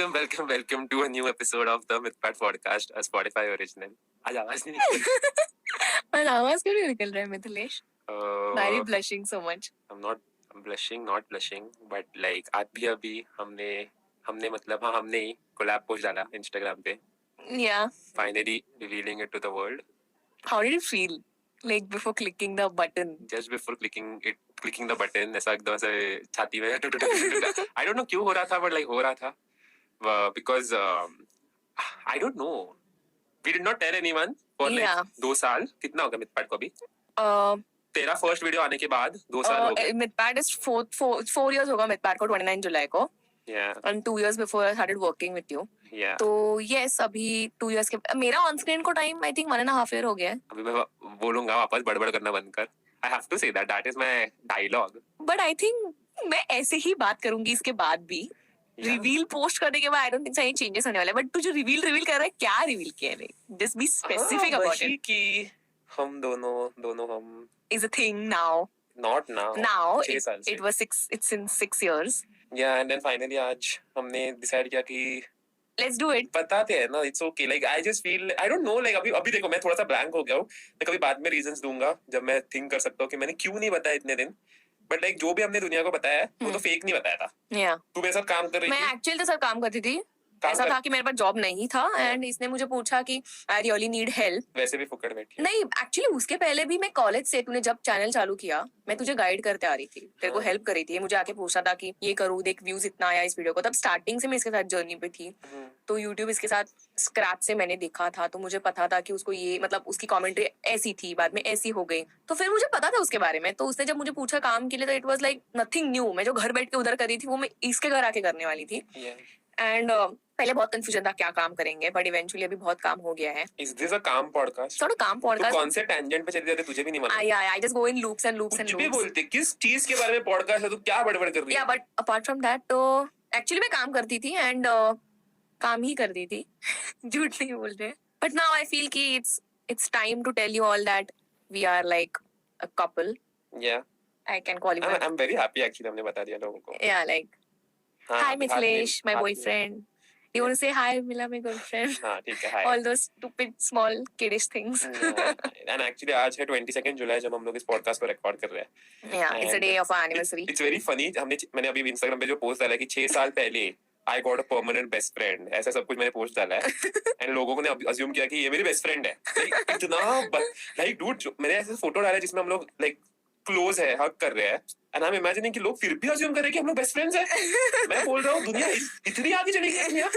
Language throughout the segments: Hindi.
Welcome to a new episode of the MythPad podcast, a Spotify original. आज आवाज नहीं निकल और आवाज क्यों नहीं निकल रहा है Mithilesh? Why are you blushing so much? I'm not blushing, but like अभी हमने मतलब हाँ हमने कोलैब पोस्ट डाला Instagram पे. Yeah. Finally revealing it to the world. How did it feel? Like before clicking the button? Just before clicking the button, ऐसा एकदम से छाती में I don't know क्यों हो रहा था, but like हो रहा था. Because I don't know. We did not tell anyone for like 2 साल. कितना होगा मिथपैड को अभी? तेरा फर्स्ट वीडियो आने के बाद 2 साल हो गए. मिथपैड is 4 years होगा मिथपैड को 29 जुलाई को. Yeah. And 2 years before I started working with you. Yeah. तो yes अभी 2 years के मेरा ऑन स्क्रीन को टाइम I think 1.5 year हो गया है. अभी मैं बोलूँगा वापस बड़बड़ करना बंद कर. I have to say that is my dialogue. But I think मैं ऐसे ही बात करूंगी इसके बाद भी. रिवील पोस्ट करने के बाद आई डोंट थिंक सही चेंजेस होने वाले. बट तू जो रिवील कर रहा है क्या रिवील किया है? Just be specific about it. कि हम दोनों हम is a thing now. Not now. Now 6 साल से. it was 6. It's in 6 years. Yeah, and then finally आज हमने डिसाइड किया कि Let's do it. बताते हैं ना. It's okay. Like I just feel I don't know. Like अभी देखो मैं थोड़ा सा ब्लैंक हो गया हूँ. मैं कभी बाद में रीजंस दूंगा जब मैं थिंक कर सकता हूँ कि मैंने क्यों नहीं बताया इतने दिन. बट लाइक जो भी हमने दुनिया को बताया वो तो फेक नहीं बताया था. तू मेरे साथ काम कर रही थी. मैं एक्चुअली तो सर काम करती थी. ऐसा था कि मेरे पास जॉब नहीं था एंड इसने मुझे पूछा कि आई रियली नीड हेल्प. वैसे भी फुकड़ बैठी. नहीं एक्चुअली उसके पहले भी मैं कॉलेज से तूने जब चैनल चालू किया मैं तुझे गाइड करते आ रही थी. तेरे को हेल्प करी थी. मुझे आके पूछा था कि ये करूँ देख व्यूज इतना आया इस वीडियो को. तब स्टार्टिंग से मैं इसके साथ जर्नी पे थी. तो यूट्यूब इसके साथ स्क्रैच से मैंने देखा था तो मुझे पता था कि उसको ये मतलब उसकी कमेंट्री ऐसी थी बाद में ऐसी हो गई. तो फिर मुझे पता था उसके बारे में. तो उसने जब मुझे पूछा काम के लिए तो it was like nothing new. मैं जो घर बैठ के उधर करी थी वो मैं इसके घर आके करने वाली थी. एंड पहले बहुत कंफ्यूजन था क्या काम करेंगे बट इवेंचुअली अभी बहुत काम हो गया है. Is this a काम पॉडकास्ट? सॉर्ट ऑफ काम पॉडकास्ट. कौन से टैंजेंट पे चली जाती तुझे भी नहीं मालूम. I just go in loops and loops. कुछ भी बोलते किस चीज के बारे में पॉडकास्ट है तू क्या बड़बड़ कर रही है. या बट अपार्ट फ्रॉम दैट तो एक्चुअली मैं काम करती थी एंड काम ही करती थी. झूठ नहीं बोल रहे. बट नाउ आई फील कि it's time to tell you all that we are like a couple. Yeah I can call you. I am very happy actually हमने बता दिया लोगों को. Yeah like hi Mithilesh my boyfriend. You want to say hi, Mila, my girlfriend? हाँ ठीक है. Hi. All those stupid small kiddish things. And actually आज है 22 जुलाई जब हम लोग इस पॉडकास्ट को रिकॉर्ड कर रहे हैं. Yeah, it's a day of our anniversary. It's very funny. मैंने अभी Instagram पे जो पोस्ट डाला है कि 6 साल पहले I got a permanent best friend. ऐसा सब कुछ मैंने पोस्ट डाला है. And लोगों ने अज्यूम किया कि ये मेरी बेस्ट फ्रेंड है. इतना like dude मैंने ऐसे फोटो डाला है जिसमें हम लोग like क्लोज है हग कर रहे हैं. एंड आई एम इमेजिनिंग कि लोग फिर भी अज्यूम कर रहे हैं कि हम लोग बेस्ट फ्रेंड्स हैं. मैं बोल रहा हूँ दुनिया इतनी आगे चली गई दुनिया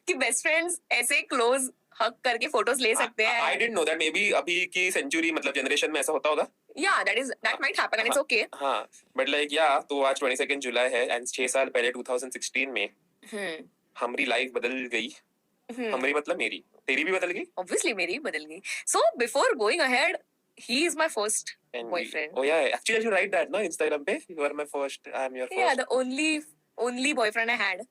कि बेस्ट फ्रेंड्स ऐसे क्लोज हग करके फोटोज ले सकते हैं. I didn't know that. May be अभी की सेंचुरी मतलब जनरेशन में ऐसा होता होगा. या that might happen and it's okay. हाँ बट लाइक या तो आज 22 जुलाई है एंड 6 साल पहले 2016 में हमारी लाइफ बदल गई. हमारी मतलब मेरी तेरी भी बदल गई. ऑब्वियसली मेरी बदल गई. So before going ahead he is my first boyfriend. Oh yeah, actually you write that no Instagram pe you are my first, I am your first. Yeah, the only boyfriend I had.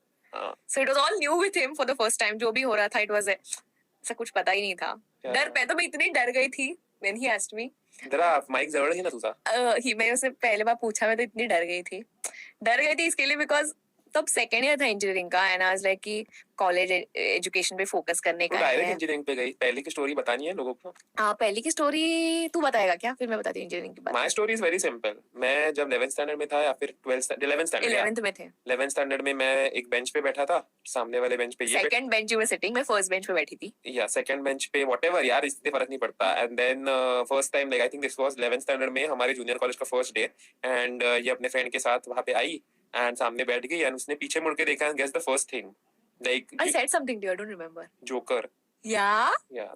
So it was all new with him for the first time. जो भी हो रहा था it was ऐसा कुछ पता ही नहीं था. डर पे तो मैं इतनी डर गई थी when he asked me. जरा माइक जवळ घे ना तुझा. मैं उससे पहले बार पूछा मैं तो इतनी डर गई थी इसके लिए बिकॉज तब सेकेंड ईयर था इंजीनियरिंग का एंड आई वाज लाइक कि कॉलेज एजुकेशन पे फोकस करने का है. डायरेक्ट इंजीनियरिंग पे गई. पहले की स्टोरी बतानी है लोगों को. हाँ पहले की स्टोरी तू बताएगा क्या फिर मैं बताती हूँ इंजीनियरिंग की बात. My story is very simple. मैं जब 11th स्टैंडर्ड में था या फिर 11th में थे. 11th स्टैंडर्ड में मैं एक बेंच पे बैठा था. सामने वाले बेंच पे ये second bench you were sitting. मैं फर्स्ट बेंच पे बैठी थी. या सेकंड बेंच पे व्हाटएवर यार इससे फर्क नहीं पड़ता. And then first time like I think this was 11th standard में हमारे जूनियर कॉलेज का फर्स्ट डे एंड ये अपने फ्रेंड के साथ वहां पे आई एंड सामने बैठ गई एंड उसने पीछे मुड़ के देखा and guess the first thing like I said something to you. I don't remember. Joker. या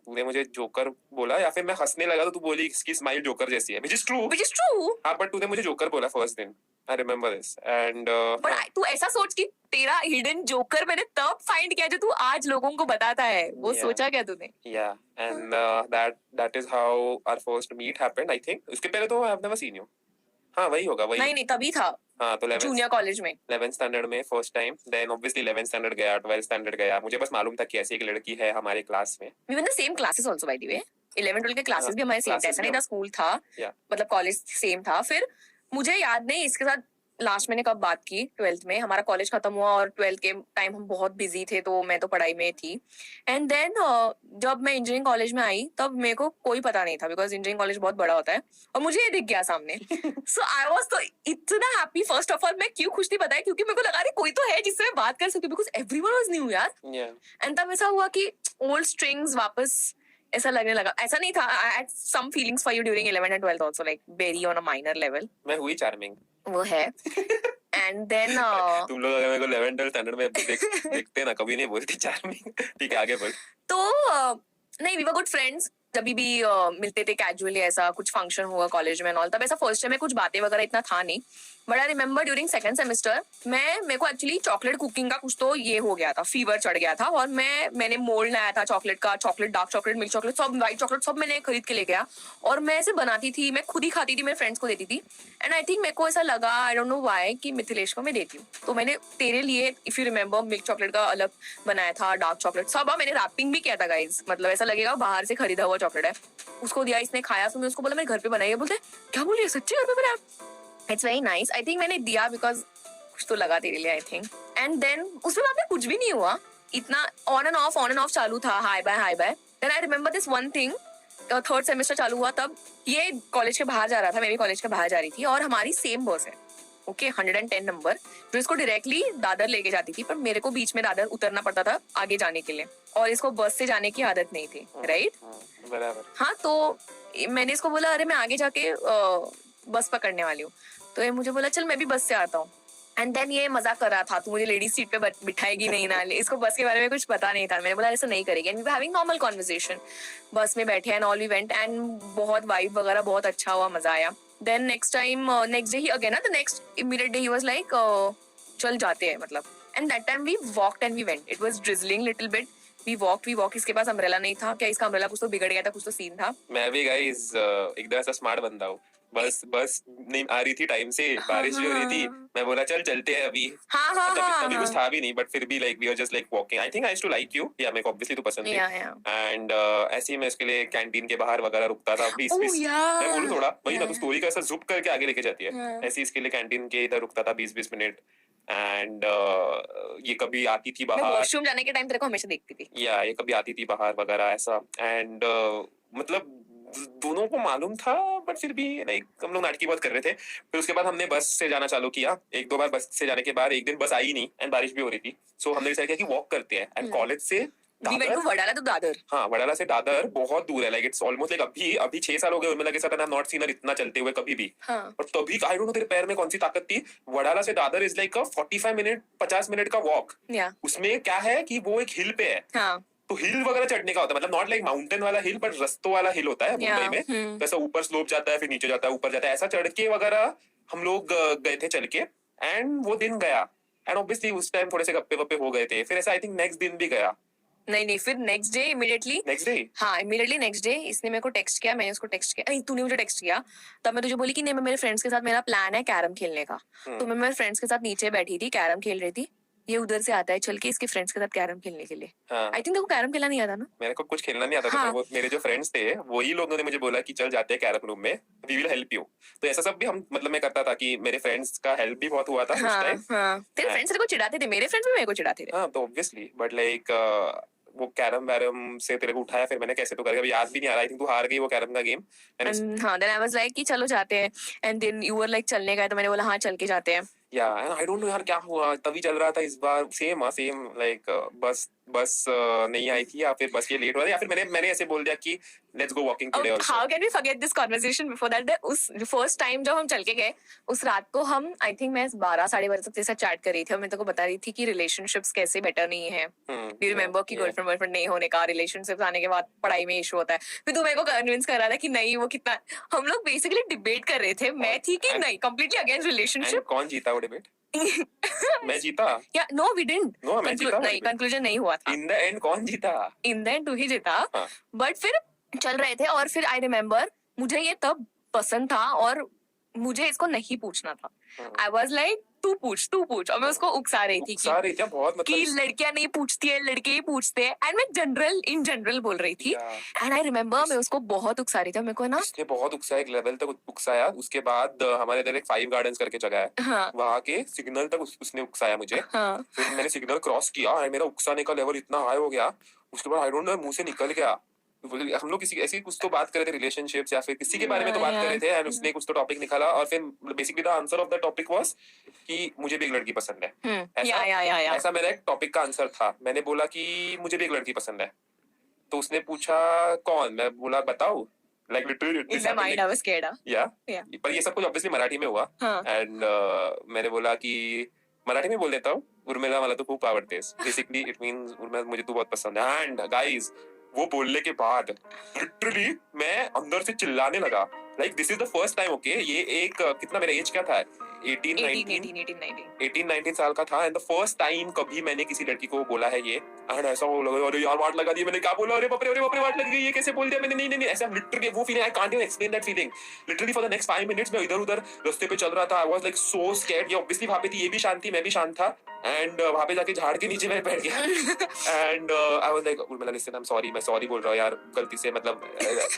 तूने मुझे जोकर बोला या फिर मैं हंसने लगा तो तू बोली इसकी स्माइल जोकर जैसी है. Which is true. हां बट तूने मुझे जोकर बोला फर्स्ट दिन. I remember this and but तू ऐसा सोच कि तेरा हिडन जोकर मैंने तब फाइंड किया जो तू आज लोगों को बताता है. वो सोचा क्या तूने? Yeah and that is how our first meet happened I think. उसके पहले तो I have never seen you. हाँ वही होगा. वही नहीं तभी था. हाँ तो जूनियर कॉलेज में 11th स्टैंडर्ड में first time. Then obviously 11th standard गया 12th स्टैंडर्ड गया. मुझे बस मालूम था कि ऐसी एक लड़की है हमारे क्लास में. We were in the same classes also by the way. 11 12 के क्लासेस भी हमारे सेम थे. ऐसा नहीं था स्कूल था मतलब कॉलेज सेम था. फिर मुझे याद नहीं इसके साथ लास्ट मैंने कब बात की 12th में, हमारा कॉलेज खत्म हुआ और 12th के टाइम हम बहुत बिजी थे, तो मैं तो पढ़ाई में थी. एंड देन जब मैं इंजीनियरिंग कॉलेज में आई तब मेरे को कोई पता नहीं था, बिकॉज इंजीनियरिंग कॉलेज बहुत बड़ा होता है और मुझे ये दिख गया सामने. सो आई वाज तो इतना हैप्पी. फर्स्ट ऑफ ऑल मैं क्यों खुश थी पता है, क्योंकि मेरे को लगा रही कोई तो है जिससे मैं बात कर सकती हूँ, बिकॉज एवरीवन वाज न्यू यार. एंड तब ऐसा हुआ कि ओल्ड स्ट्रिंग्स वापस ऐसा लगने लगा. ऐसा नहीं था, I had some feelings for you during 11th and 12th also, like very on a minor level. मैं हुई चार्मिंग. वो है. एंड देन तुम लोग अगर मेरे को 11th 12th स्टैंडर्ड में देखते ना, कभी नहीं बोलती चार्मिंग. ठीक है, आगे बढ़. तो नहीं, वी वर गुड फ्रेंड्स. जब भी मिलते थे कैजुअली, ऐसा कुछ फंक्शन हुआ कॉलेज में ऑल, तब ऐसा फर्स्ट टाइम में कुछ बातें वगैरह इतना था नहीं. But I remember during second semester मेरे को एक्चुअली चॉकलेट कुकिंग का कुछ तो ये हो गया था, फीवर चढ़ गया था. और मैंने मोल्ड लाया था चॉकलेट का, chocolate, dark chocolate, milk chocolate, सब व्हाइट चॉकलेट सब मैंने खरीद के ले गया. और मैं ऐसे बनाती थी, मैं खुद ही खाती थी, मेरे फ्रेंड्स को देती थी. एंड आई थिंक मेरे को ऐसा लगा, आई डोंट नो व्हाई, कि मिथिलेश को मैं देती हूँ. तो मैंने तेरे लिए, if you remember, milk chocolate का अलग बनाया था, डार्क चॉकलेट सब. मैंने रैपिंग भी किया था गाइज, मतलब ऐसा लगेगा बाहर से खरीदा हुआ चॉकलेट है. उसको दिया, इसने खाया, फिर मैं उसको बोला मेरे घर पे बनाइए. बोलते क्या बोलिए, सच्ची घर पे बनाया? It's very nice. I think मैंने दिया बिकॉज कुछ तो लगा तेरे लिए, आई थिंक. एंड देन उसमें बाद में कुछ भी नहीं हुआ, इतना ऑन एंड ऑफ चालू था, hi bye. Then I remember this one thing, third semester चालू हुआ तब ये कॉलेज के बाहर जा रहा था, मैं भी कॉलेज के बाहर जा रही थी, और हमारी सेम बस है, ओके, 110 नंबर, जो इसको डायरेक्टली दादर लेके जाती थी. पर मेरे को बीच में दादर उतरना पड़ता था आगे जाने के लिए, और इसको बस से जाने की आदत नहीं थी, राइट? बराबर. हाँ, तो मैंने इसको बोला अरे मैं आगे जाके बस पकड़ने वाली हूँ. तो ये मुझे बोला चल मैं भी बस से आता हूँ. एंड देन ये मजाक कर रहा था, तू मुझे लेडीज सीट पे बिठाएगी नहीं ना. इसको बस के बारे में कुछ पता नहीं था. मैंने बोला ऐसा नहीं करेगी. And we were having normal conversation, bus में बैठे and all we went, and बहुत वाइब वगैरह बहुत अच्छा हुआ, मजा आया. देन नेक्स्ट डे ही again, the next immediate day ही वाज लाइक चल जाते हैं, मतलब. And that time we walked and we went. It was drizzling little bit. We walk. इसके पास अम्ब्रेला नहीं था. क्या इसका अम्ब्रेला कुछ तो बिगड़ गया था, कुछ तो सीन था. मैं भी गाइस एकदम ऐसा स्मार्ट बंदा हूँ. बस नहीं आ रही थी टाइम से, बारिश भी हो रही थी. मैं बोला चल चलते हैं अभी. तभी कुछ था भी नहीं, बट फिर भी like we were just like walking. I think I used to like you, या मेरे को ऑब्वियसली तू पसंद थी. एंड ऐसे ही मैं इसके लिए कैंटीन के बाहर वगैरह रुकता था. 20 मैं बोलूं थोड़ा वही ना, तो स्टोरी का ऐसा जुप करके आगे लेके जाती है. ऐसे इसके लिए कैंटीन के इधर रुकता था 20 मिनट. एंड ये कभी आती थी बाहर, वॉशरूम जाने के टाइम तेरे को हमेशा देखती थी. या ये कभी आती थी बाहर वगैरह ऐसा. एंड मतलब दोनों को मालूम था, बट फिर भी लाइक हम लोग नाटकी बहुत कर रहे थे. फिर उसके बाद हमने बस से जाना चालू किया. 1-2 बार बस से जाने के बाद एक दिन बस आई नहीं एंड बारिश भी हो रही थी. सो हमने डिसाइड किया कि वॉक करते हैं. एंड कॉलेज से वडाला तो दादर. हाँ, वडाला से दादर बहुत दूर है. लाइक इट्स ऑलमोस्ट लाइक अभी 6 साल हो गए उर्मिला के साथ, आई हैव नॉट सीन हर इतना चलते हुए कभी भी. और तभी आई डोंट नो तेरे पैर में कौन सी ताकत थी. वडाला से Dadar is like 45 minute 50 minute का वॉक. उसमें क्या है कि वो एक हिल पे है. तो हिल वगैरह चढ़ने का होता है, मतलब नॉट लाइक माउंटेन वाला हिल, बट रस्तों वाला हिल होता है मुंबई में. तो ऐसा ऊपर स्लोप जाता है, फिर नीचे जाता है, ऊपर जाता है, ऐसा चढ़ के वगैरह हम लोग गए थे चल के. एंड वो दिन गया. एंड ऑब्वियसली उस टाइम थोड़े से गप्पे वप्पे हो गए थे. फिर ऐसा आई थिंक नेक्स्ट दिन भी गया. नहीं, फिर next day immediately next day इसने मेरे को टेक्स्ट किया, मैंने उसको टेक्स्ट किया, तूने मुझे टेक्स्ट किया. तब मैं तुझे बोली कि नहीं, मैं मेरे फ्रेंड्स के साथ, मेरा प्लान है कैरम खेलने का. तो मैं मेरे फ्रेंड्स के साथ नीचे बैठी थी, कैरम खेल रही थी. ये उधर से आता है चल के इसके फ्रेंड्स के साथ कैरम खेलने के लिए. आई थिंक देखो कैरम खेलना नहीं आता ना. मेरे को कुछ खेलना नहीं आता था. वो मेरे जो फ्रेंड्स थे वही लोगों ने मुझे बोला कि चल जाते हैं कैरम रूम में, वी विल हेल्प यू. तो ऐसा सब भी हम मतलब मैं करता था कि मेरे फ्रेंड्स का हेल्प भी बहुत हुआ था उस टाइम. तेरे फ्रेंड्स तेरे को चिढ़ाते थे, मेरे फ्रेंड्स भी मेरे को चिढ़ाते थे. हाँ, तो ऑब्वियसली, बट लाइक वो कैरम वैरम से तेरे को उठाया, फिर मैंने कैसे तो करके, अभी याद भी नहीं आ रहा. आई थिंक तू हार गई वो कैरम का गेम. हाँ, देन आई वाज लाइक कि चलो जाते हैं. And then you were like चलने गए, तो मैंने बोला हाँ चल के जाते हैं. या आई डोंट नो यार क्या हुआ, तभी चल रहा था इस बार सेम लाइक बस नहीं आई थी, या फिर बस ये लेट हो रहा, या फिर मैंने ऐसे बोल दिया कि let's go walking today also. How can we forget this conversation before that. उस फर्स्ट टाइम जब हम चल के गए, उस रात को हम, आई थिंक मैं 12-12:30 तक तेरे साथ चैट कर रही थी, और मैं तेरे को बता रही थी कि रिलेशनशिप्स कैसे बेटर नहीं है. डू यू रिमेंबर कि गर्लफ्रेंड बॉयफ्रेंड नहीं होने का, रिलेशनशिप्स आने के बाद पढ़ाई में इशू होता है. फिर तू मेरे को कन्विंस कर रहा था कि नहीं वो कितना, हम लोग बेसिकली डिबेट कर रहे थे. मैं थी कि नहीं कंप्लीटली अगेंस्ट रिलेशनशिप. कौन जीता वो डिबेट? मैं जीता. या नो वी डिडंट. नो, मैं जीता. नहीं, कंक्लूजन नहीं हुआ था. इन द एंड कौन जीता? इन द एंड तू ही जीता. बट फिर चल रहे थे, और फिर आई रिमेम्बर मुझे ये तब पसंद था और मुझे इसको नहीं पूछना था. आई वाज लाइक तू पूछ और मैं उसको उकसा रही थी सारे क्या बहुत कि मतलब लड़कियां नहीं पूछती है, लड़के ही पूछते हैं, एंड मैं इन जनरल बोल रही थी, एंड आई रिमेम्बर मैं उसको बहुत उकसा रही थी, मेरे को ना उसने बहुत उकसाया, एक लेवल तक उकसाया। उसके बाद हमारे इधर एक 5 गार्डन्स करके जगह है, हाँ वहां के सिग्नल तक उसने उकसाया मुझे। हाँ फिर मैंने सिग्नल क्रॉस किया और मेरा उकसाने का लेवल इतना हाई हो गया, उसके बाद आई डोंट नो मुंह से निकल गया। हम लोग किसी ऐसी कुछ तो बात कर रहे थे, रिलेशनशिप्स या फिर किसी के बारे में तो बात कर रहे थे, एंड उसने कुछ तो टॉपिक निकाला और फिर basically the answer of the topic was कि मुझे भी एक लड़की पसंद है। या ऐसा मेरा एक टॉपिक का आंसर था। मैंने बोला कि मुझे भी एक लड़की पसंद है। तो उसने पूछा कौन, मैं बोला बताओ, like literally in the mind I was scared. या Yeah. पर ये सब कुछ ऑब्वियसली मराठी में हुआ। हाँ. एंड मैंने बोला कि मराठी में बोल देता हूँ, उर्मिला मला तू खूप आवडतेस। बेसिकली इट मींस उर्मिला मुझे तू बहुत पसंद है। एंड गाइस वो बोलने के बाद लिटरली मैं अंदर से चिल्लाने लगा, like this is the first time. Okay ये एक कितना मेरा एज क्या था, 18-19 साल का था, एंड द फर्स्ट टाइम कभी मैंने किसी लड़की को बोला है ये। एंड ऐसा वो लगा, अरे यार वाट लगा दी, मैंने क्या बोला, अरे बाप रे वाट लग गई, ये कैसे बोल दिया मैंने, नहीं नहीं नहीं ऐसा लिटरली वो feeling I can't even explain that feeling. Literally for the next 5 minutes मैं इधर उधर रास्ते पे चल रहा था, आई वाज लाइक सो स्कैर्ड। ये ऑब्वियसली वहां पे थी, ये भी शांत थी, मैं भी शांत था, एंड वहां पे जाके झाड़ के नीचे मैं बैठ गया। And I was like Urmila listen I am sorry, मैं सॉरी बोल रहा हूँ यार गलती से, मतलब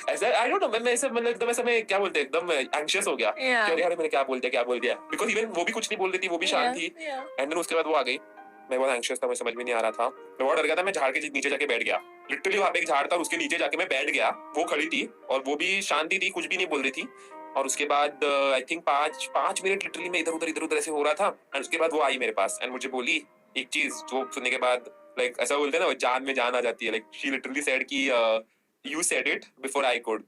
ऐसा आई डोंट नो, मैं ऐसे मतलब एकदम ऐसा मैं क्या बोलते हैं एकदम एंशियस हो गया कि अरे यार मैंने क्या बोल दिया, बिकॉज़ इवन वो भी कुछ नहीं बोल रही थी, वो भी शांत थी। एंड देन उसके बाद वो आ गई, मैं बहुत एंशियस था, मुझे समझ में नहीं आ रहा था, मैं बहुत डर गया था, मैं झाड़ के नीचे जाके बैठ गया। लिटरली वहां पे एक झाड़ था, उसके नीचे जाके मैं बैठ गया। वो खड़ी थी और वो भी शांति थी, कुछ भी नहीं बोल रही थी। और उसके बाद आई थिंक 5 मिनट लिटरली मैं इधर उधर ऐसे हो रहा था, एंड उसके बाद वो आई मेरे पास एंड मुझे बोली एक चीज जो सुनने के बाद लाइक ऐसा बोलते हैं ना, जान में जान आ जाती है। लाइक शी लिटरली सेड कि you said it before I could.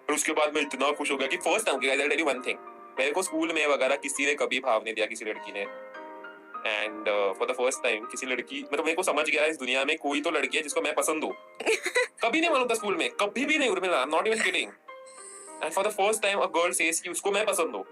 और उसके बाद मैं इतना खुश हो गया कि first time guys I tell you one thing, मेरे को स्कूल में वगैरह किसी ने कभी भाव नहीं दिया किसी लड़की ने। And for the first time किसी लड़की, मतलब मेरे को समझ गया इस दुनिया में कोई तो लड़की है जिसको मैं पसंद हूँ। कभी नहीं मालूम था स्कूल में, कभी भी नहीं उर्मिला, आई am not even kidding. And for the first time a girl says कि उसको मैं पसंद हूँ।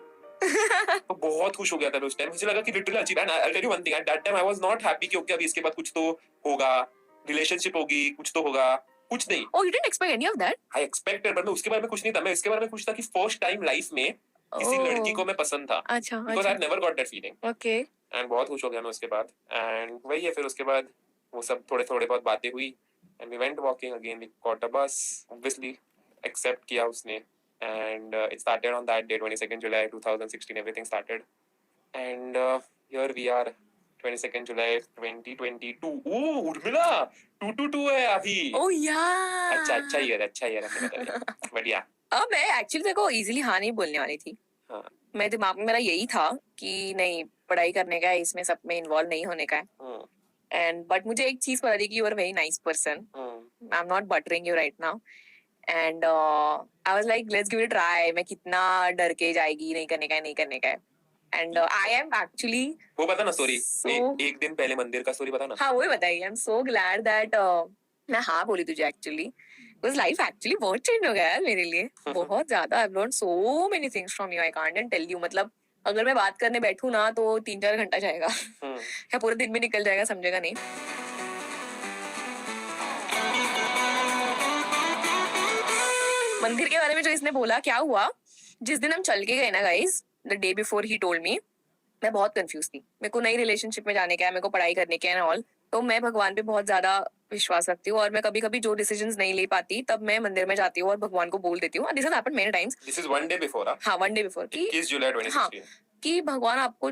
तो बहुत खुश हो गया था उस टाइम, मुझे लगा कि literally achieve. And I tell you one thing, at that time I was not happy कि ओके अभी इसके बाद कुछ तो होगा, रिलेशनशिप होगी, कुछ तो होगा, कुछ नहीं। Oh, you didn't expect any of that? I expected, पर मैं उसके बारे में कुछ नहीं था, मैं इसके बारे में खुश था कि फर्स्ट टाइम लाइफ में किसी Oh. लड़की को मैं पसंद था, अच्छा because I have never got that feeling. Okay. And बहुत खुश हो गया मैं उसके बाद। एंड वही है, फिर उसके बाद वो सब थोड़े बहुत बातें हुई, and we went walking again, we caught a bus, obviously accept किया उसने। And it started on that day 22 July 2016, everything started. And here we are 22 July 2022। Oh Urmila 222 है अभी। Oh yeah. अच्छा ही है बढ़िया। अब मैं एक्चुअली तेरे को इजीली हाँ नहीं बोलने वाली थी। हाँ। मैं दिमाग में मेरा यही था कि नहीं पढ़ाई करने का है, इसमें सब में इन्वॉल्व नहीं होने का है। एंड बट मुझे एक चीज पता थी कि you are very nice person, I am not buttering you right now, and I was like let's give it try. मैं कितना डर के जाएगी, नहीं करने का है। एंड आई एम एक्चुअली वो पता ना स्टोरी, So- एक दिन पहले मंदिर का स्टोरी पता ना। हाँ वही बताइए। I am so glad that मैं हाँ बोली तुझे एक्चुअली, बिकॉज लाइफ एक्चुअली बहुत चेंज हो गया है मेरे लिए, बहुत ज्यादा। I have learn so many things from you, I can't and tell you. मतलब अगर मैं बात करने बैठूं ना तो 3-4 घंटा जाएगा या पूरे दिन भी निकल जाएगा, समझेगा नहीं। मंदिर के बारे में जो इसने बोला, क्या हुआ जिस दिन हम चल के गए ना guys, the day before he told me, मैं बहुत कंफ्यूज थी। मेरे को नई रिलेशनशिप में जाने का है, मेरे को पढ़ाई करने के है ऑल। तो मैं भगवान पे बहुत ज्यादा विश्वास रखती हूँ, और मैं कभी कभी जो डिसीजंस नहीं ले पाती तब मैं मंदिर में जाती हूँ और भगवान को बोल देती हूँ। This has happened many times. This is one day before. हाँ 1 डे बिफोर कि 21 जुलाई 2016। कि भगवान आपको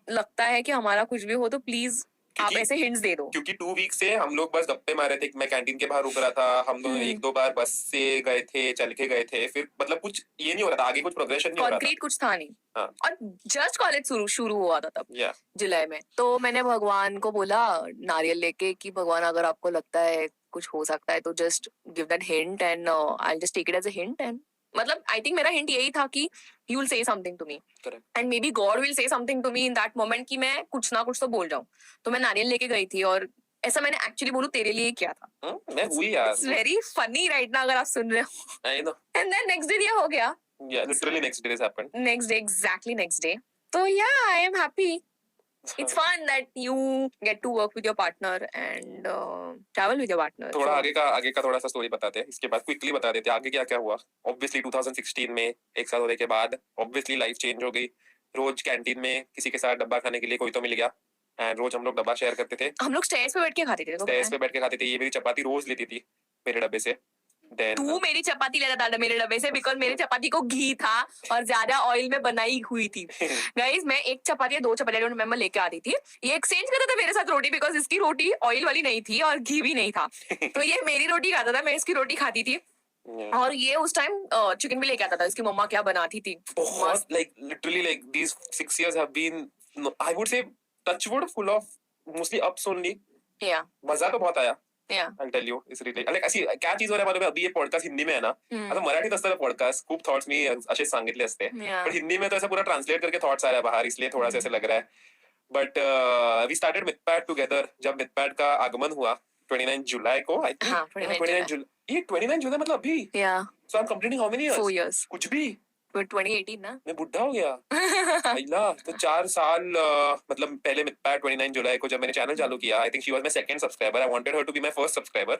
लगता है कि हमारा कुछ भी हो तो प्लीज आप क्योंकि- ऐसे हिंट्स दे दो। क्योंकि 2 वीक से हम लोग बस गप्पे मारे थे, मैं कैंटीन के बाहर रुक रहा था, हम दोनों 1-2 बार बस से गए थे, चल के गए थे, फिर मतलब कुछ ये नहीं हो रहा था, आगे कुछ प्रोग्रेशन नहीं हो रहा कॉन्क्रीट कुछ था नहीं। हाँ। और जस्ट कॉलेज शुरू हुआ था तब, था। जुलाई में। तो मैंने भगवान को बोला नारियल लेके कि भगवान अगर आपको लगता है कुछ हो सकता है तो just give that hint and I just take it as a hint. And मतलब आई थिंक मेरा हिंट यही था कि you will say something to me and maybe God will say something to me in that moment कि मैं कुछ ना कुछ तो बोल जाऊं। तो मैं नारियल लेके गई थी, और ऐसा मैंने एक्चुअली बोलूं तेरे लिए किया था। मैं हुई यार। इट्स वेरी फनी राइट ना अगर आप सुन रहे हो। I know. And then next day ये हो गया। Yeah literally next day happened. Next day exactly next day. तो yeah I am happy It's fun that you get to work with your partner and travel with your partner. थोड़ा So, आगे का थोड़ा सा स्टोरी बताते हैं, इसके बाद क्विकली बता देते हैं आगे क्या क्या हुआ। ऑब्वियसली 2016 में एक साल होने के बाद ऑब्वियसली लाइफ चेंज हो गई। रोज कैंटीन में किसी के साथ डब्बा खाने के लिए कोई तो मिल गया, एंड रोज हम लोग डब्बा शेयर करते थे। हम लोग स्टेयर्स पे बैठ के खाते थे, देखो स्टेयर्स पता पे बैठ के खाते थे। ये मेरी चपाती रोज लेती थी मेरे डब्बे से। है? देन तू मेरी चपाती लेता था मेरे डब्बे से बिकॉज मेरी चपाती को घी था और ज्यादा ऑयल में बनाई हुई थी। गाइस मैं एक चपाती या दो चपाती आई डोंट रिमेम्बर लेके आती थी। ये एक्सचेंज करता था मेरे साथ रोटी बिकॉज इसकी रोटी ऑयल वाली नहीं थी और घी भी नहीं था। तो ये मेरी रोटी खाता था, मैं इसकी रोटी खाती थी। और ये उस टाइम चिकन भी लेके आता था, इसकी मम्मा क्या बनाती थी। बहुत like literally like these 6 years have been, I would say, touchwood, full of mostly ups only. या मजा तो बहुत आया। या I'll tell you इस रिलेटेड लाइक अशी क्या चीज होणार मालूम आहे, अभी ये पॉडकास्ट हिंदी में है ना, आता मराठीत असतं पॉडकास्ट खूप थॉट्स मी असे सांगितले असते, Yeah. पण हिंदी में तो ऐसा पूरा ट्रांसलेट करके थॉट्स आ रहा है बाहर, इसलिए थोड़ा सा ऐसे लग रहा है। But we started Mithpat together. जब मिथपैट का आगमन हुआ 29 जुलाई को, आई थिंक हाँ, 29 29 जुलाई, ये 29 जुलाई मतलब अभी। Yeah so I am completing how many 4 years? years कुछ भी, 2018 ना। मैं बुढ़ा हो गया। पहिला तो 4 साल मतलब पहले मिथपैट 29 जुलाई को जब मैंने चैनल चालू किया, I think she was my second subscriber. I wanted her to be my first subscriber.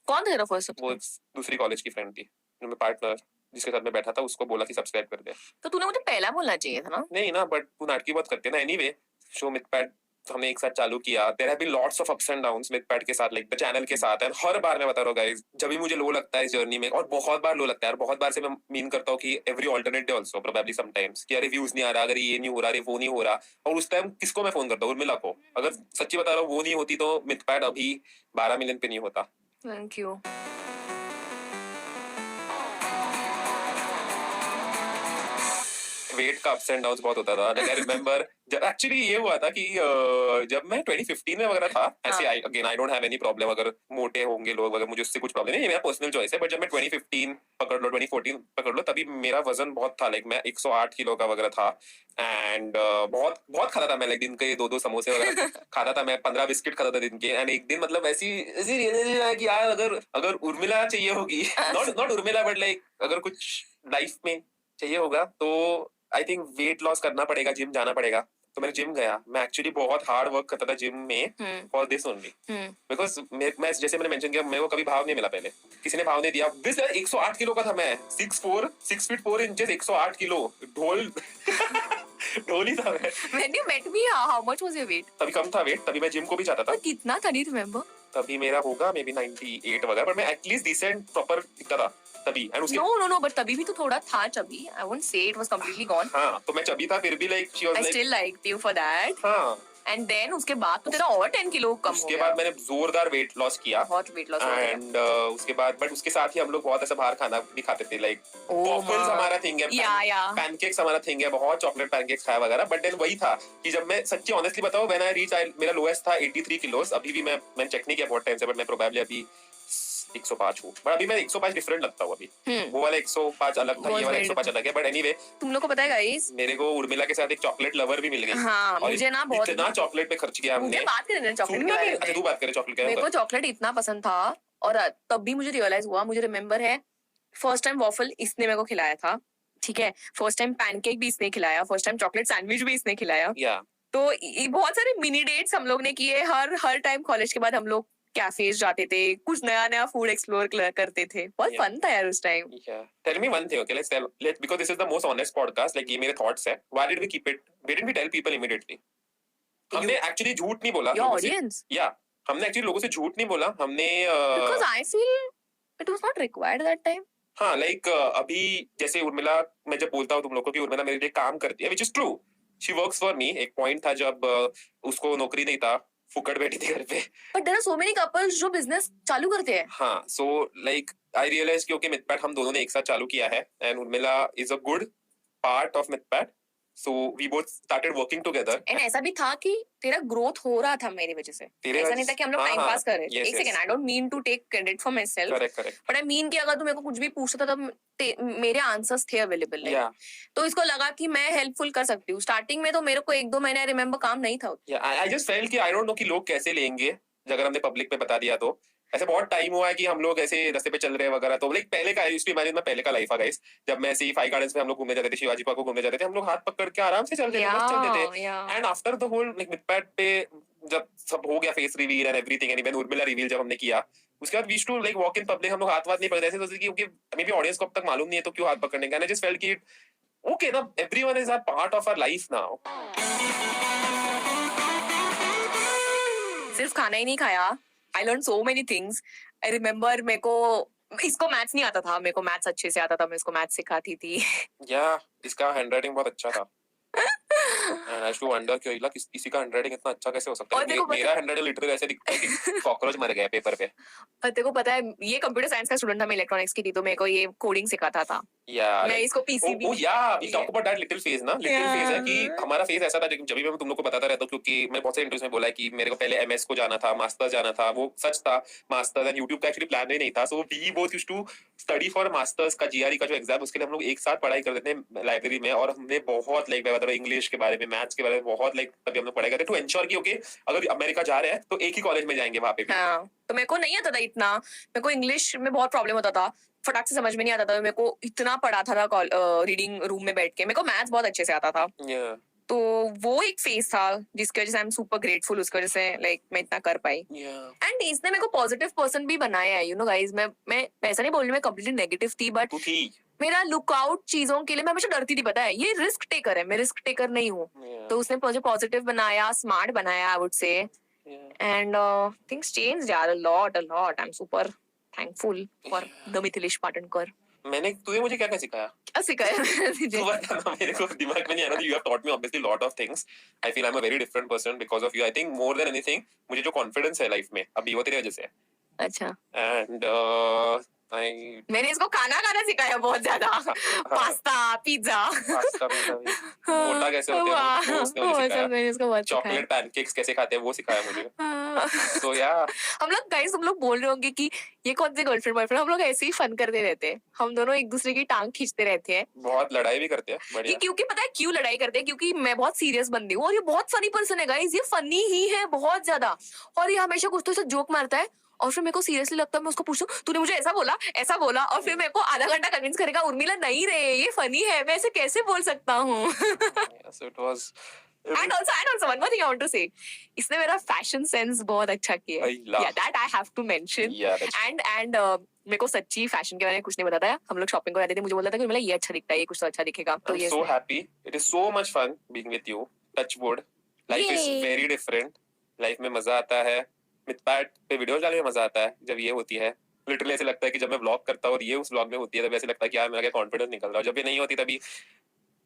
कौन था तेरा फर्स्ट? वो दूसरी कॉलेज की फ्रेंड थी, जो मैं पार्टनर जिसके साथ मैं बैठा था, उसको बोला कि सब्सक्राइब कर दे। तो तूने मुझे पहला बोलना चाहिए था ना। नहीं ना, बट तू नाटकी बहुत करती है ना। एनीवे, शो मिथपैट हमने एक साथ चालू किया। There have been lots of ups and downs Mithpat के साथ, लाइक द चैनल के साथ। एंड हर बार मैं बता रहा हूँ गाइस, जब भी मुझे लो लगता है इस जर्नी में, और बहुत बार लो लगता है, और बहुत बार से मैं मीन करता हूँ कि every alternate day also probably sometimes, कि अरे व्यूज नहीं आ रहा, अगर ये नहीं हो रहा, अरे वो नहीं हो रहा। और उस टाइम किसको मैं फोन करता हूँ? उर्मिला को। अगर सच्ची बता रहा हूँ, वो नहीं होती तो मिथपैट अभी 12 मिलियन पे नहीं होता। Thank you. वेट का अप्स एंड डाउन्स बहुत होता था। लाइक आई रिमेंबर जब एक्चुअली ये हुआ था कि जब मैं 2015 में वगैरह था, ऐसे I again I don't have any problem अगर मोटे होंगे लोग, अगर मुझे उससे कुछ प्रॉब्लम नहीं, ये मेरा पर्सनल चॉइस है। बट जब मैं 2015 पकड़ लो, 2014 पकड़ लो, तभी मेरा वजन बहुत था। लाइक मैं 108 किलो का वगैरह था। एंड बहुत बहुत खाता था मैं, लाइक दिन के 2-2 समोसे वगैरह खाता था मैं, 15 बिस्किट खाता था दिन के। एंड एक दिन मतलब ऐसी ऐसी रियलाइजेशन आया कि यार अगर अगर उर्मिला चाहिए होगी, not not Urmila but like अगर कुछ लाइफ में चाहिए होगा, तो आई थिंक वेट लॉस करना पड़ेगा, जिम जाना पड़ेगा। तो मैंने जिम गया। मैं एक्चुअली बहुत हार्ड वर्क करता था जिम में फॉर दिस ओनली, बिकॉज मैं जैसे मैंने मेंशन किया, मेरे को कभी भाव नहीं मिला पहले, किसी ने भाव नहीं दिया। दिस 108 किलो का था मैं, 6 फीट 4 इंचेस, 108 किलो ढोल ढोल ही था मैं। When you met me, how much was your weight? तभी कम था वेट, तभी मैं जिम को भी जाता था। और कितना था, नहीं रिमेम्बर? तभी मेरा होगा मे बी 98 वगैरह, पर मैं एटलीस्ट डिसेंट प्रॉपर दिखता था तभी। एंड उसके No, but तभी भी तो थोड़ा था chubby. I won't say it was completely gone. हाँ, तो मैं चबी था फिर भी, like she was I like, still liked you for that. हाँ। And then उसके बाद तो तेरा और 10 किलो कम हो उसके गया। बाद मैंने जोरदार वेट लॉस किया। बहुत वेट लॉस हो गया। एंड उसके बाद, बट उसके साथ ही हम लोग बहुत ऐसा बाहर खाना भी खाते थे, लाइक Oh, वॉफल्स माँ। हमारा थिंग है, Yeah. पैनकेक्स हमारा थिंग है, बहुत चॉकलेट पैनकेक्स खाया वगैरह। बट देन वही था कि जब मैं सच्ची ऑनेस्टली बताऊं, व्हेन आई रीच, मेरा लोएस्ट था 83 किलोस। अभी भी मैंने चेक नहीं किया बहुत टाइम से, बट मैं प्रोबेबली अभी 105 हूँ। बट अभी मैं 105 डिफरेंट लगता हूँ अभी। वो वाला 105 अलग था, ये वाला 105 अलग है। बट एनीवे, तुम लोग को पता है गाइस, मेरे को उर्मिला के साथ एक चॉकलेट लवर भी मिल गई। हाँ, और मुझे ना बहुत इतना चॉकलेट पे खर्च किया मुझे हमने। बात करने देना चॉकलेट के सुनना बारे नहीं, अच्छा में। तू बात करे चॉकलेट मेरे का। को चॉकलेट इतना पसंद था, और तब भी मुझे रियलाइज हुआ, मुझे रिमेम्बर है फर्स्ट टाइम वॉफल इसने मेरे को खिलाया था, ठीक है, फर्स्ट टाइम पैनकेक भी इसने खिलाया, फर्स्ट टाइम चॉकलेट सैंडविच भी इसने खिलाया। या तो बहुत सारे मिनी डेट्स हम लोग ने किए। हर टाइम कॉलेज के बाद हम लोग कैफेज जाते थे, कुछ नया नया फूड एक्सप्लोर करते थे। बहुत Yeah. फन था यार उस time. Yeah. Tell me one thing, okay? Let's because this is the most honest podcast. Like ये मेरे thoughts है. Why did we keep it? Why didn't we tell people immediately? हमने actually झूठ नहीं बोला योर लोगों से. ऑडियंस, Yeah, हमने actually लोगों से झूठ नहीं बोला. हमने because I feel it was not required that time. हाँ, लाइक अभी जैसे उर्मिला, मैं जब बोलता हूँ तुम लोगों को कि उर्मिला मेरे लिए काम करती है, which is true. She works for me. एक पॉइंट था जब उसको नौकरी नहीं था, फुकड़ बैठी थी घर पे। But there are so many couples जो बिजनेस चालू करते हैं। हाँ, सो लाइक आई रियलाइज कि ओके, मिथपैट हम दोनों ने एक साथ चालू किया है, and Urmila is a good part of Mithpat, so we both started working together. And ऐसा भी था कि तेरा ग्रोथ हो रहा था मेरी वजह से, तेरे ऐसा वजह नहीं था से- कि हम लोग हाँ, टाइम हाँ, पास कर रहे थे। yes, एक yes. Second, I don't mean to take credit for myself, correct. But I mean कि अगर तू मेरे को कुछ भी पूछता था तब मेरे आंसर्स थे अवेलेबल। या तो इसको लगा कि मैं हेल्पफुल कर सकती हूँ। स्टार्टिंग में तो मेरे को 1-2 महीने आई रिमेम्बर काम नहीं था। आई जस्ट फेल्ट कि आई डोंट नो कि लोग कैसे लेंगे अगर हमने पब्लिक में बता दिया तो। ऐसे बहुत टाइम हुआ है कि हम लोग ऐसे रास्ते पे चल रहे हैं वगैरह, तो लाइक पहले का इमेजिन में पहले का लाइफ आ गाइस, जब मैं ऐसे ही 5 गार्डन्स में हम लोग घूमने जाते थे, शिवाजी पार्क को घूमने जाते थे, हम लोग हाथ पकड़ के आराम से चलते थे, मस्त चलते थे। Yeah and after the whole like Mithpat पे जब सब हो गया face reveal and everything, and even Urmila reveal जब हमने किया, उसके बाद we to like walk in public, हम लोग हाथ नहीं पकड़ते, ऐसे सोचते कि क्योंकि मे बी ऑडियंस को अब तक मालूम नहीं है तो क्यों हाथ पकड़ने का। एंड आई जस्ट फेल्ट कि ओके ना, everyone is a part of our life now. सिर्फ खाना ही नहीं खाया, I learn so many things. I remember मेरे को इसको मैथ्स नहीं आता था, मेरे को मैथ्स अच्छे से आता था, मैं इसको मैथ्स सिखाती थी। या इसका हैंडराइटिंग बहुत अच्छा था। एंड आई टू वंडर कि इला किसी का हैंडराइटिंग इतना अच्छा कैसे हो सकता है। मेरा हैंडराइटिंग लिटरली ऐसे दिखता है कि कॉकरोच मर गया पेपर पे। और तेरे को पता है ये कंप्यूटर साइंस का स्टूडेंट था, मैं इलेक्ट्रॉनिक्स की थी, तो मेरे को ये कोडिंग सिखाता था। Yeah, मैं like, इसको PCB oh yeah, we talk about that little phase ना, little phase है कि हमारा फेज ऐसा था, जब भी मैं तुम लोग को बताता रहता हूँ, क्योंकि मैं बहुत से इंटरव्यूज में बोला है कि मेरे को पहले एमएस को जाना था, मास्टर्स जाना था, वो सच था। मास्टर्स एंड यूट्यूब का एक्चुअली प्लान ही नहीं था, so we both used to study for masters का जीआरई का जो एग्जाम, उसके लिए हम लोग एक साथ पढ़ाई करते थे लाइब्रेरी में, और हमने बहुत लाइक मैं बता रहा हूँ इंग्लिश के बारे में, मैथ्स के बारे में बहुत लाइक तभी हम लोग पढ़ाई करते टू एंश्योर कि ओके अगर अमेरिका जा रहे हैं तो एक ही कॉलेज में जाएंगे वहां पे भी। हाँ, तो मेरे को नहीं आता था इतना, मेरे को इंग्लिश में बहुत प्रॉब्लम होता था, फटाक से समझ में नहीं आता था, मेरे को इतना पढ़ा था रीडिंग रूम में बैठ के। मेरे को मैथ्स बहुत अच्छे से आता था। Yeah. तो वो एक फेज था जिसकी वजह से आई एम सुपर ग्रेटफुल, उसकी वजह से लाइक मैं इतना कर पाई। एंड इसने मेरे को पॉजिटिव पर्सन भी बनाया है, यू नो गाइस। मैं ऐसा नहीं बोल रही मैं कंप्लीटली नेगेटिव थी, बट मेरा लुकआउट चीजों के लिए मैं हमेशा डरती थी, पता है ये रिस्क टेकर है, मैं रिस्क टेकर नहीं हूँ। तो उसने मुझे पॉजिटिव बनाया, स्मार्ट बनाया, I would say. And things changed यार a lot. I am super thankful for the Mithilesh Patankar. तूने मुझे क्या क्या सिखाया? सिखाया तू बता ना, मेरे को दिमाग में नहीं आ रहा। You have taught me obviously lot of things. I feel I'm a very different person because of you. I think more than anything, मुझे जो confidence है लाइफ में अभी वो तेरी वजह से है। अच्छा, And मैंने इसको खाना खाना सिखाया बहुत ज्यादा। पास्ता, पिज्जा, मोटा कैसे होते हैं वो उसने मुझे सिखाया। मैंने इसको बहुत सिखाया। चॉकलेट पैनकेक्स कैसे खाते हैं वो सिखाया मुझे। तो हम लोग गाइस, हम लोग बोल रहे होंगे कि ये कौन सी गर्लफ्रेंड बॉयफ्रेंड, हम लोग ऐसे ही फन करते रहते हैं, हम दोनों एक दूसरे की टांग खींचते रहते हैं। बहुत लड़ाई भी करते हैं, बढ़िया। क्योंकि पता है क्यों लड़ाई करते हैं? क्योंकि मैं बहुत सीरियस बंदी हूँ और ये बहुत फनी पर्सन है गाइस, ये फनी ही है बहुत ज्यादा, और ये हमेशा कुछ तो ऐसा जोक मारता है, और फिर मेरे को सीरियसली लगता है, मैं उसको पूछूं तूने मुझे ऐसा बोला, और फिर मेरे को आधा घंटा कन्विंस करेगा उर्मिला नहीं रे ये फनी है, मैं ऐसे कैसे बोल सकता हूँ। So it was And also one more thing I want to say, इसने मेरा फैशन सेंस बहुत अच्छा किया है। Yeah, that I have to mention. Yeah, and मेरे को सच्ची फैशन के बारे में कुछ नहीं बताता है। हम लोग शॉपिंग को जाते थे, मुझे बोलता था कि मतलब ये अच्छा दिखता है, ये कुछ तो अच्छा दिखेगा। तो I'm so happy. It is so much fun being with you. Touch wood. Life is very different. Life में मजा आता है। मिथपैट पे वीडियोस डालने में मजा आता है जब ये होती है। लिटरली ऐसे लगता है कि जब मैं व्लॉग करता हूँ और ये उस व्लॉग में होती है, तब ऐसे लगता है कि यार मेरा क्या कॉन्फिडेंस निकल रहा है। जब ये नहीं होती तभी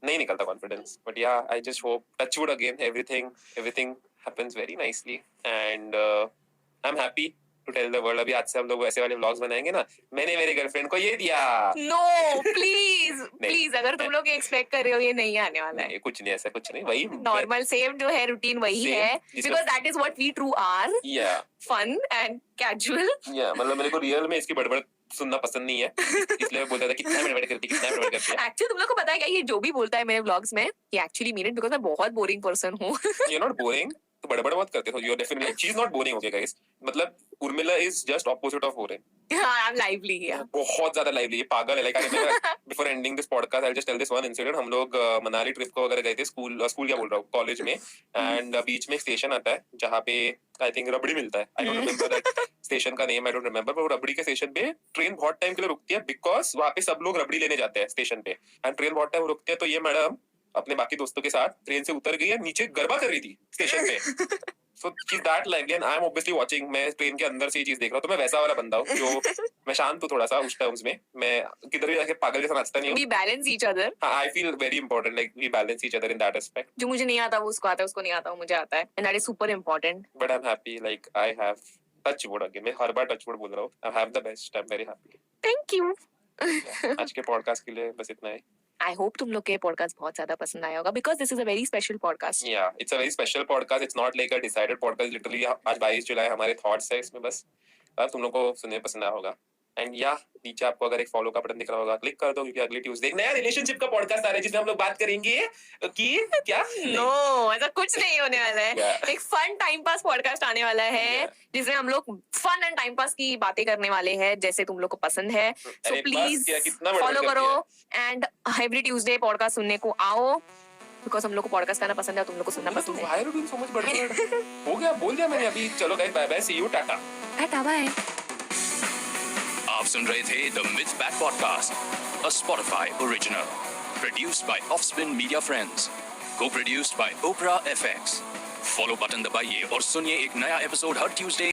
नहीं निकलता confidence. But yeah I just hope touch wood again everything happens very nicely and I am happy to tell the world. अभी आज से हम लोग वैसे वाले व्लॉग्स बनाएंगे ना, मैंने मेरी गर्लफ्रेंड को ये दिया। नो प्लीज अगर तुम लोग एक्सपेक्ट कर रहे हो, ये नहीं आने वाला है। कुछ नहीं, ऐसा कुछ नहीं, वही नॉर्मल सेम जो है रूटीन वही है, because that is what we true are. Fun and casual. मतलब मेरे को रियल में इसकी बड़बड़ सुनना पसंद नहीं है, इसलिए मैं बोलता था कितना बड़बड़ करती है। एक्चुअली तुम लोग को पता है क्या, ये जो भी बोलता है मेरे व्लॉग्स में, ये एक्चुअली मीन इट, बिकॉज मैं बहुत बोरिंग पर्सन हूँ। You're not boring, तो बड़बड़ मत करते हो। You're definitely, she's not boring, okay guys। मतलब Urmila is just opposite of boring। I'm lively here। बहुत ज्यादा lively, ये पागल है। Like I remember before ending this podcast, I'll just tell this one incident। हम लोग मनाली ट्रिप को वगैरह गए थे, स्कूल क्या बोल रहा हूँ, कॉलेज में। एंड बीच में एक स्टेशन आता है जहाँ पे आई थिंक रबड़ी मिलता है। I don't remember that station का नेम, आई डोंट रिमेम्बर। पर वो रबड़ी के स्टेशन पे ट्रेन बहुत टाइम के लिए रुकती है, बिकॉज वहाँ पे सब लोग रबड़ी लेने जाते हैं स्टेशन पे। एंड ट्रेन बहुत टाइम रुकती है, तो ये मैडम अपने बाकी दोस्तों के साथ ट्रेन से उतर गई है, नीचे गरबा कर रही थी स्टेशन पे। So she's that lively and I'm obviously watching। मैं ट्रेन के अंदर से ये चीज देख रहा हूँ, तो मैं वैसा वाला बंदा हूँ जो मैं शांत हूँ थोड़ा सा उस टाइम्स में। मैं किधर भी जाके पागल जैसा नाचता नहीं हूँ। We balance each other। I feel very important, like we balance each other in that aspect। जो मुझे नहीं आता वो उसको आता है, उसको नहीं आता वो मुझे आता है, and that is super important। But I'm happy, like I have touch wood again। मैं हर बार touch wood बोल रहा हूँ। I have the best, I'm very happy। Thank you। आज के पॉडकास्ट के लिए बस इतना ही। I hope तुम लोग के पॉडकास्ट बहुत ज्यादा पसंद आया होगा, because this is a very special podcast। Yeah, it's a very special podcast। It's not like a decided podcast। Literally आज 22 जुलाई हमारे thoughts है इसमें बस। अब तुम लोग को सुनने पसंद आया होगा। एंड या नीचे आपको अगर एक फॉलो का बटन दिख रहा होगा क्लिक कर दो, क्योंकि अगली ट्यूसडे नया रिलेशनशिप का पॉडकास्ट आ रहा है जिसमें हम लोग बात करेंगे कि क्या नो ऐसा कुछ नहीं होने वाला है। Yeah. एक फन टाइम पास पॉडकास्ट आने वाला है Yeah. जिसमें हम लोग फन एंड टाइम पास की बातें करने वाले हैं जैसे तुम लोग को पसंद है। सो अरे बस प्लीज किया, कितना बड़ा फॉलो कर करो दिया। एंड एवरी ट्यूसडे पॉडकास्ट सुनने को आओ, बिकॉज हम लोग को पॉडकास्ट करना पसंद है और तुम लोग को सुनना पसंद है। Why are you doing so much बड़बड़? हो गया, बोल दिया मैंने अभी। चलो guys, bye bye, see you, tata. Tata bye. आप सुन रहे थे the Mithpat podcast, a Spotify original, produced by Offspin media friends, co-produced by Opera FX। Follow button दबाइए और सुनिए एक नया एपिसोड हर ट्यूसडे।